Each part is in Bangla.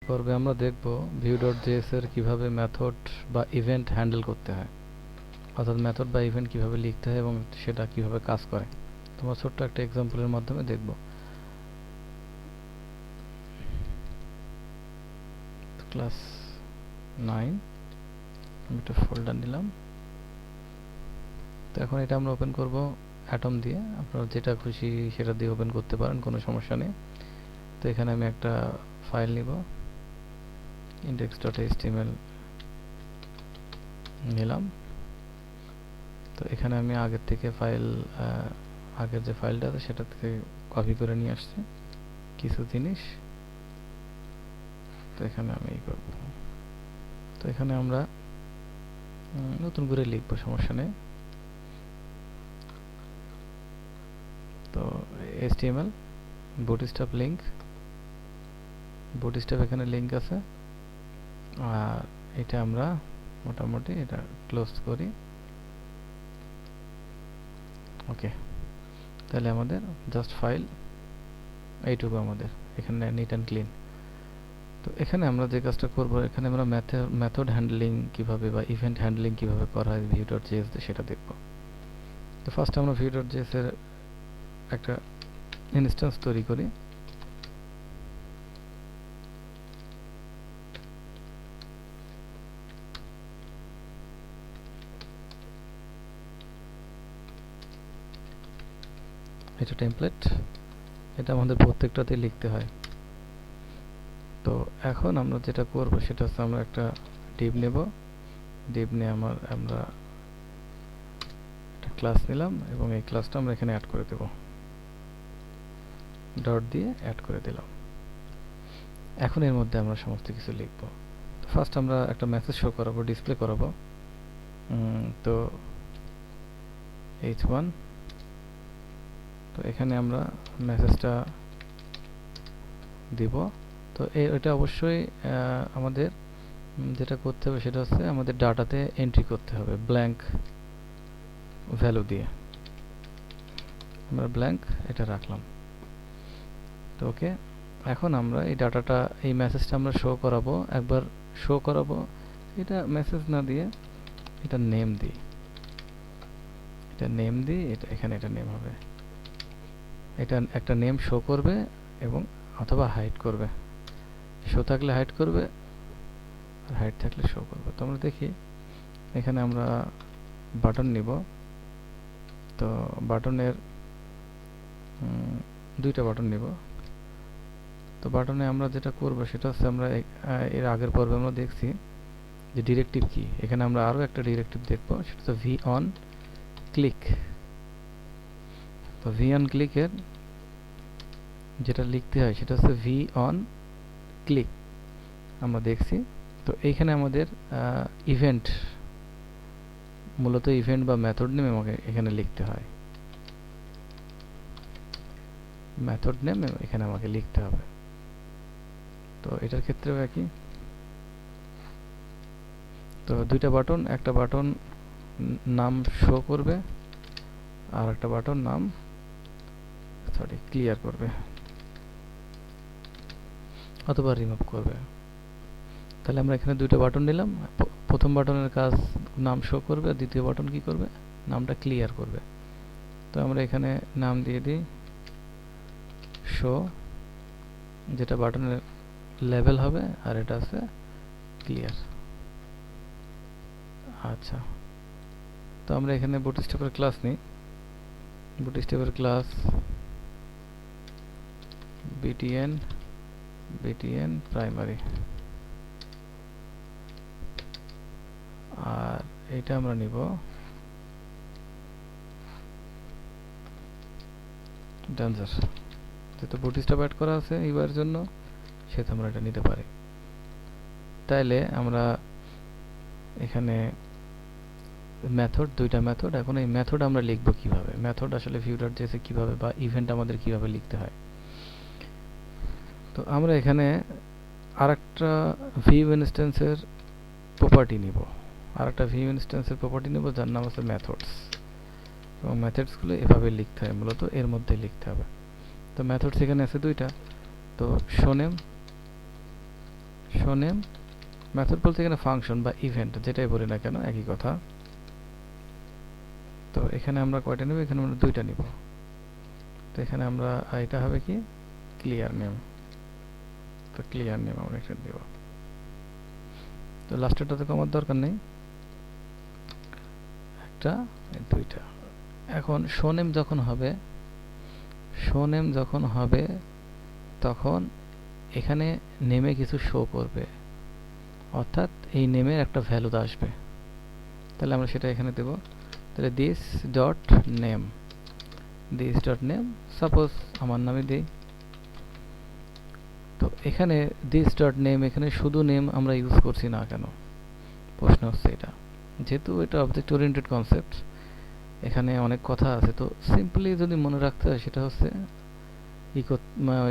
পর্বে আমরা দেখব view.js এর কিভাবে মেথড বা ইভেন্ট হ্যান্ডেল করতে হয়, অর্থাৎ মেথড বা ইভেন্ট কিভাবে লিখতে হয় এবং সেটা কিভাবে কাজ করে। তোমরা ছোট্ট একটা এক্সাম্পলের মাধ্যমে দেখব। ক্লাস 9 আমি একটা ফোল্ডার নিলাম। তো এখন এটা আমরা ওপেন করব অ্যাটম দিয়ে। আপনারা যেটা খুশি সেটা দিয়ে ওপেন করতে পারেন, কোনো সমস্যা নেই। তো এখানে আমি একটা ফাইল নিব, index.html নিলাম। তো এখানে আমি আগের থেকে আগের যে ফাইলটা আছে সেটা থেকে কপি করে নিয়ে আসছি কিছু জিনিস। তো এখানে আমি এই করব। তো এখানে আমরা নতুন করে লিখব, সমস্যা নেই। তো HTML বুটস্ট্র্যাপ লিংক, বুটস্ট্র্যাপ এখানে লিংক আছে। আর এটা আমরা মোটামুটি এটা ক্লোজ করি। ওকে, তাহলে আমাদের জাস্ট ফাইল এইটুকু আমাদের এখানে নিট অ্যান্ড ক্লিন। তো এখানে আমরা যে কাজটা করব, এখানে আমরা মেথড হ্যান্ডলিং কিভাবে বা ইভেন্ট হ্যান্ডলিং কিভাবে করা হয় view.js দিয়ে সেটা দেখব। তো ফার্স্ট আমরা view.js এর একটা ইনস্ট্যান্স তৈরি করি। এটা টেমপ্লেট, এটা আমাদের প্রত্যেকটাতেই লিখতে হয়। তো এখন আমরা যেটা করব সেটা হচ্ছে আমরা একটা ডিভ নেব। ডিভ নিয়ে আমরা একটা ক্লাস নিলাম এবং এই ক্লাসটা আমরা এখানে অ্যাড করে দেব, ডট দিয়ে অ্যাড করে দিলাম। এখন এর মধ্যে আমরা সমস্ত কিছু লিখব। তো ফার্স্ট আমরা একটা মেসেজ শো করাবো, ডিসপ্লে করাবো। তো h1, তো এখানে আমরা মেসেজটা দিব। তো এটা অবশ্যই আমাদের যেটা করতে হবে সেটা হচ্ছে আমাদের ডাটাতে এন্ট্রি করতে হবে ব্ল্যাঙ্ক ভ্যালু দিয়ে। আমরা ব্ল্যাঙ্ক এটা রাখলাম। তো ওকে, এখন আমরা এই ডাটাটা, এই মেসেজটা আমরা শো করাবো, একবার শো করাবো। এটা মেসেজ না দিয়ে এটা নেম দিই, এটা নেম দিই, এটা এখানে এটা নেম হবে। এটা একটা নেম শো করবে এবং অথবা হাইড করবে। শো থাকলে হাইড করবে, আর হাইড থাকলে শো করবে। তো আমরা দেখি এখানে আমরা বাটন নিব। তো বাটনের দুইটা বাটন নিব। তো বাটনে আমরা যেটা করব সেটা হচ্ছে আমরা এর আগের পর্বে আমরা দেখছি যে ডিরেক্টিভ কি। এখানে আমরা আরও একটা ডিরেক্টিভ দেখব, সেটা হচ্ছে ভি অন ক্লিক। তো ভি অন ক্লিকের যেটা লিখতে হয় সেটা হচ্ছে ভি অন ক্লিক আমরা দেখছি। তো এইখানে আমাদের ইভেন্ট, মূলত ইভেন্ট বা মেথড নেম আমাকে এখানে লিখতে হয়। মেথড নেম এখানে আমাকে লিখতে হবে। তো এটার ক্ষেত্রেও একই। তো দুইটা বাটন, একটা বাটন নাম শো করবে আর একটা বাটন নাম ক্লিয়ার করবে অথবা রিমুভ করবে। তাহলে আমরা এখানে দুইটা বাটন নিলাম। প্রথম বাটনের কাজ নাম শো করবে, আর দ্বিতীয় বাটন কি করবে, নামটা ক্লিয়ার করবে। তো আমরা এখানে নাম দিয়ে দিই শো, যেটা বাটনের লেভেল হবে, আর এটা আছে ক্লিয়ার। আচ্ছা, তো আমরা এখানে বুটস্ট্র্যাপের ক্লাস নিই। বুটস্ট্র্যাপের ক্লাস btn প্রাইমারি, আর এটা আমরা নিব ড্যান্সার। যেহেতু বুটস্ট্র্যাপ অ্যাড করা আছে এইবার জন্য, সেহেতু আমরা এটা নিতে পারি। তাইলে আমরা এখানে মেথড, দুইটা মেথড। এখন এই মেথড আমরা লিখব কিভাবে, মেথড আসলে view.js এ কিভাবে বা ইভেন্ট আমাদের কিভাবে লিখতে হয়। তো আমরা এখানে আরেকটা ভিউ ইনস্ট্যান্সের প্রপার্টি নিব, আরেকটা ভিউ ইনস্ট্যান্সের প্রপার্টি নেব যার নাম আছে মেথডস। এবং মেথডসগুলো এভাবে লিখতে হয়, মূলত এর মধ্যে লিখতে হবে। তো মেথডস এখানে আছে দুইটা। তো show name, show name method বলতে এখানে ফাংশন বা ইভেন্ট যেটাই বলি না কেন একই কথা। তো এখানে আমরা কয়টা নেব, এখানে আমরা দুইটা নিব। তো এখানে আমরা এটা হবে কি ক্লিয়ার নেম, তো ক্লিয়ার নেম আমরা এখানে দেব। তো লাস্টেরটা তো কমার দরকার নেই, একটা দুইটা। এখন শো নেম যখন হবে, শো নেম যখন হবে তখন এখানে নেমে কিছু শো করবে, অর্থাৎ এই নেমের একটা ভ্যালু আসবে। তাহলে আমরা সেটা এখানে দেব। তাহলে this dot name, this dot name suppose আমার নামে দিই। তো এখানে দিস ডট নেম, এখানে শুধু নেম আমরা ইউজ করছি না কেন, প্রশ্ন হচ্ছে এটা। যেহেতু এটা অবজেক্ট ওরিয়েন্টেড কনসেপ্ট, এখানে অনেক কথা আছে। তো সিম্পলি যদি মনে রাখতে হয় সেটা হচ্ছে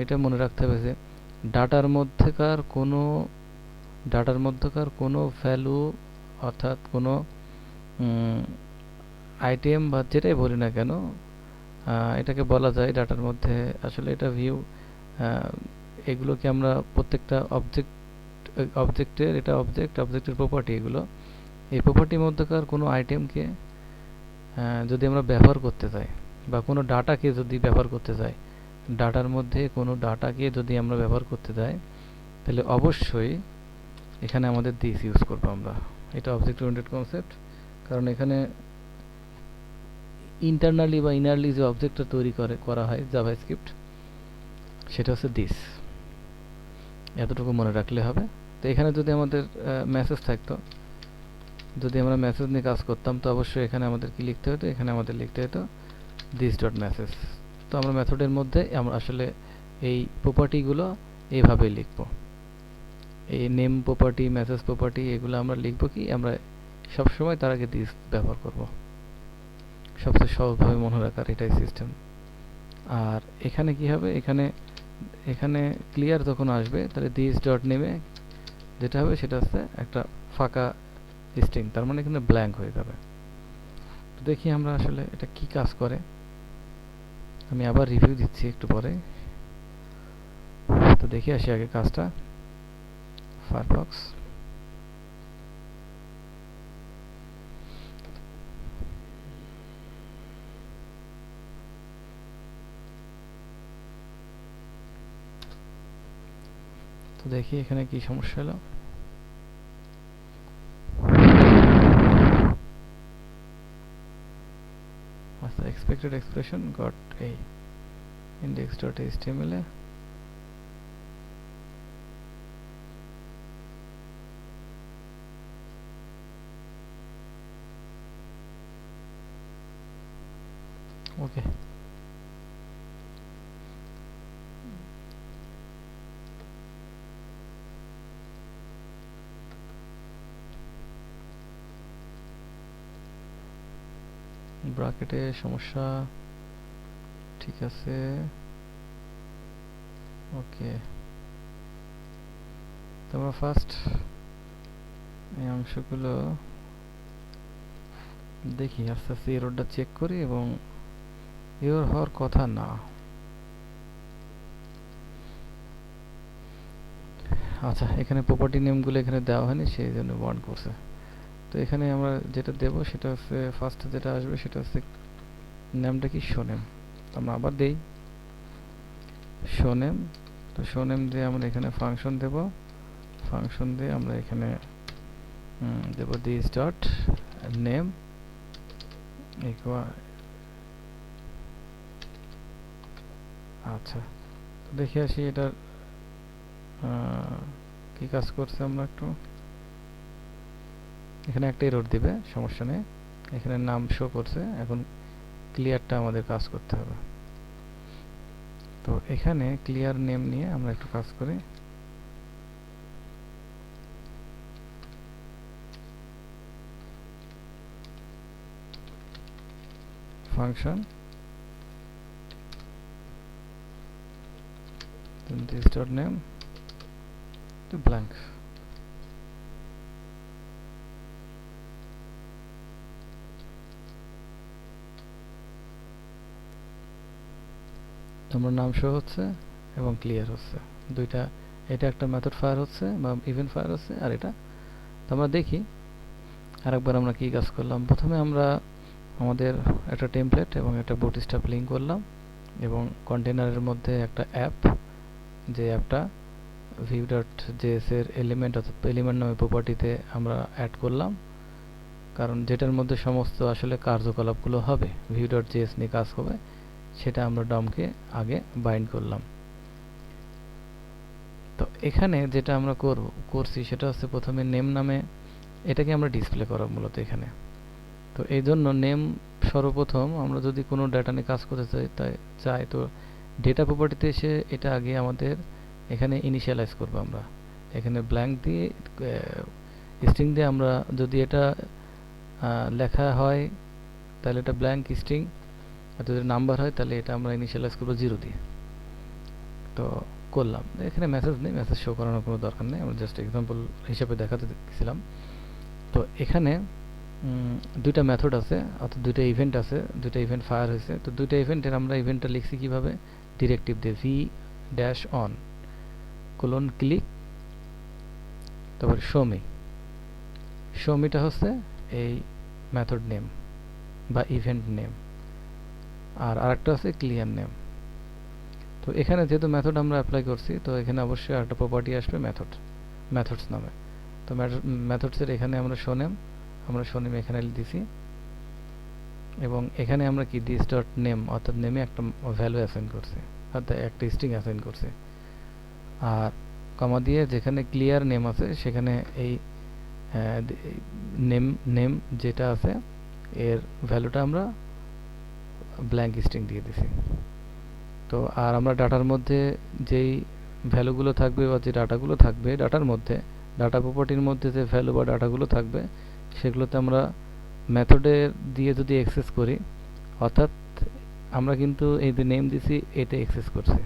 এটা মনে রাখতে হবে যে ডাটার মধ্যকার কোনো ভ্যালু, অর্থাৎ কোনো আইটেম বা যেটাই বলি না কেন, এটাকে বলা যায় ডাটার মধ্যে। আসলে এটা ভিউ, এগুলোকে আমরা প্রত্যেকটা অবজেক্টের, এটা অবজেক্টের প্রপার্টি এগুলো। এই প্রপার্টির মধ্যকার কোনো আইটেমকে যদি আমরা ব্যবহার করতে চাই বা কোনো ডাটাকে যদি ব্যবহার করতে চাই, ডাটার মধ্যে কোনো ডাটাকে যদি আমরা ব্যবহার করতে চাই, তাহলে অবশ্যই এখানে আমাদের দিস ইউজ করবো আমরা। এটা অবজেক্ট ওরিয়েন্টেড কনসেপ্ট, কারণ এখানে ইন্টারনালি বা ইনারলি যে অবজেক্টটা তৈরি করা হয় জাভাস্ক্রিপ্ট, সেটা হচ্ছে দিস। এতটুকু মনে রাখলে হবে। তো এখানে যদি আমাদের মেসেজ থাকতো, যদি আমরা মেসেজ নিয়ে কাজ করতাম, তো অবশ্যই এখানে আমাদের কি লিখতে হতো, এখানে আমাদের লিখতে হতো দিস ডট মেসেজ। তো আমরা মেথডের মধ্যে আমরা আসলে এই প্রপার্টিগুলো এইভাবেই লিখব। এই নেম প্রপার্টি, মেসেজ প্রপার্টি, এগুলো আমরা লিখব কি, আমরা সবসময় তার আগে দিস ব্যবহার করব। সবচেয়ে সহজভাবে মনে রাখার এটাই সিস্টেম। আর এখানে কি হবে, এখানে ক্লিয়ার যখন আসবে, তাহলে দিস ডট নেমে যেটা হবে সেটা হচ্ছে একটা ফাঁকা স্ট্রিং, তার মানে এখানে ব্ল্যাঙ্ক হয়ে যাবে। তো দেখি আমরা আসলে এটা কি কাজ করে। আমি আবার রিভিউ দিচ্ছি একটু পরে। তো দেখি আসি আগে কাজটা। ফায়ারফক্স, তো দেখি এখানে কি সমস্যা হলো। আচ্ছা, expected expression got a index.html এ ওকে। ব্র্যাকেটে সমস্যা, ঠিক আছে, ওকে। তোমরা ফার্স্ট এই অংশগুলো দেখি আস্তে আস্তে এররটা চেক করি, এবং এরর হওয়ার কথা না। আচ্ছা, এখানে প্রপার্টি নেমগুলো এখানে দেওয়া হয়নি, সেই জন্য ওয়ার্ন করছে। তো এখানে আমরা যেটা দেব সেটা হচ্ছে, ফার্স্ট যেটা আসবে সেটা হচ্ছে নামটা কি, শো নেম। আমরা আবার দেই শো নেম। তো শো নেম দিয়ে আমরা এখানে ফাংশন দেব, ফাংশন দিয়ে আমরা এখানে দেব দিস ডট নেম ইকুয়াল। আচ্ছা, তো দেখে আসি এটার কি কাজ করছে। আমরা একটু এখানে একটা এরর দিবে, সমস্যা নেই। এখানে নাম শো করছে, এখন ক্লিয়ারটা আমাদের কাজ করতে হবে। তো এখানে ক্লিয়ার নেম নিয়ে আমরা একটু কাজ করি। Function this dot name to blank। তোমার নাম শো হচ্ছে এবং ক্লিয়ার হচ্ছে, দুইটা এটা একটা মেথড ফায়ার হচ্ছে বা ইভেন্ট ফায়ার হচ্ছে, আর এটা তো আমরা দেখি আরেকবার আমরা কি কাজ করলাম। প্রথমে আমরা আমাদের একটা টেমপ্লেট এবং একটা বুটস্ট্র্যাপ লিঙ্ক করলাম এবং কন্টেনারের মধ্যে একটা অ্যাপ, যে অ্যাপটা view.js এর এলিমেন্ট অর্থাৎ এলিমেন্ট নামে প্রপার্টিতে আমরা অ্যাড করলাম, কারণ যেটার মধ্যে সমস্ত আসলে কার্যকলাপগুলো হবে, view.js নিয়ে কাজ হবে, সেটা আমরা ডমকে আগে বাইন্ড করলাম। তো এখানে যেটা আমরা করছি সেটা হচ্ছে প্রথমে নেম নামে এটাকে আমরা ডিসপ্লে করব মূলত এখানে। তো এই জন্য নেম সর্বপ্রথম আমরা যদি কোনো ডাটা নিয়ে কাজ করতে চাই তো ডেটা প্রপার্টিতে এসে এটা আগে আমাদের এখানে ইনিশিয়ালাইজ করব। আমরা এখানে ব্ল্যাঙ্ক দিয়ে স্ট্রিং দিয়ে আমরা যদি এটা লেখা হয় তাহলে এটা ব্ল্যাঙ্ক স্ট্রিং, আর যদি নাম্বার হয় তাহলে এটা আমরা ইনিশিয়ালাইজ করব 0 দিয়ে। তো করলাম, এখানে মেসেজ নেই, মেসেজ শো করানোর কোনো দরকার নেই, আমরা জাস্ট এক্সাম্পল হিসেবে দেখাতে দিয়েছিলাম। তো এখানে দুইটা মেথড আছে অর্থাৎ দুইটা ইভেন্ট আছে, দুইটা ইভেন্ট ফায়ার হয়েছে। তো দুইটা ইভেন্টের আমরা ইভেন্টটা লিখছি কিভাবে, ডিরেক্টিভ দিয়ে v-on কোলন ক্লিক, তারপর শোমিটা হচ্ছে এই মেথড নেম বা ইভেন্ট নেম, আর আরেকটা আছে ক্লিয়ার নেম। তো এখানে যেহেতু মেথড আমরা অ্যাপ্লাই করছি তো এখানে অবশ্যই একটা প্রপার্টি আসবে মেথডস নামে। তো মেথডসের এখানে আমরা শোনেম এখানে দিছি এবং এখানে আমরা কি দিস ডট নেম অর্থাৎ নেমে একটা ভ্যালু অ্যাসাইন করছি অর্থাৎ একটা স্ট্রিং অ্যাসাইন করছি, আর কমা দিয়ে যেখানে ক্লিয়ার নেম আছে সেখানে এই নেম যেটা আছে এর ভ্যালুটা আমরা ব্ল্যাঙ্ক স্ট্রিং দিয়ে দিছি। তো আর আমরা ডাটার মধ্যে যেই ভ্যালুগুলো থাকবে বা যে ডাটাগুলো থাকবে ডাটার মধ্যে, ডাটা প্রপার্টির মধ্যে যে ভ্যালু বা ডাটাগুলো থাকবে সেগুলোতে আমরা মেথডে দিয়ে যদি অ্যাক্সেস করি, অর্থাৎ আমরা কিন্তু এই যে নেম দিছি এটা অ্যাক্সেস করছি।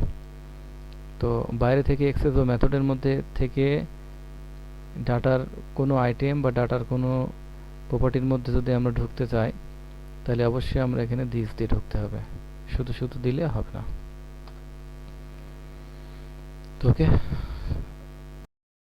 তো বাইরে থেকে অ্যাক্সেস বা মেথডের মধ্যে থেকে ডাটার কোনো আইটেম বা ডাটার কোনো প্রপার্টির মধ্যে যদি আমরা ঢুকতে চাই তাহলে অবশ্যই আমরা এখানে দিস দিয়ে ঢুকতে হবে, শুধু দিলে হবে না। তো ওকে।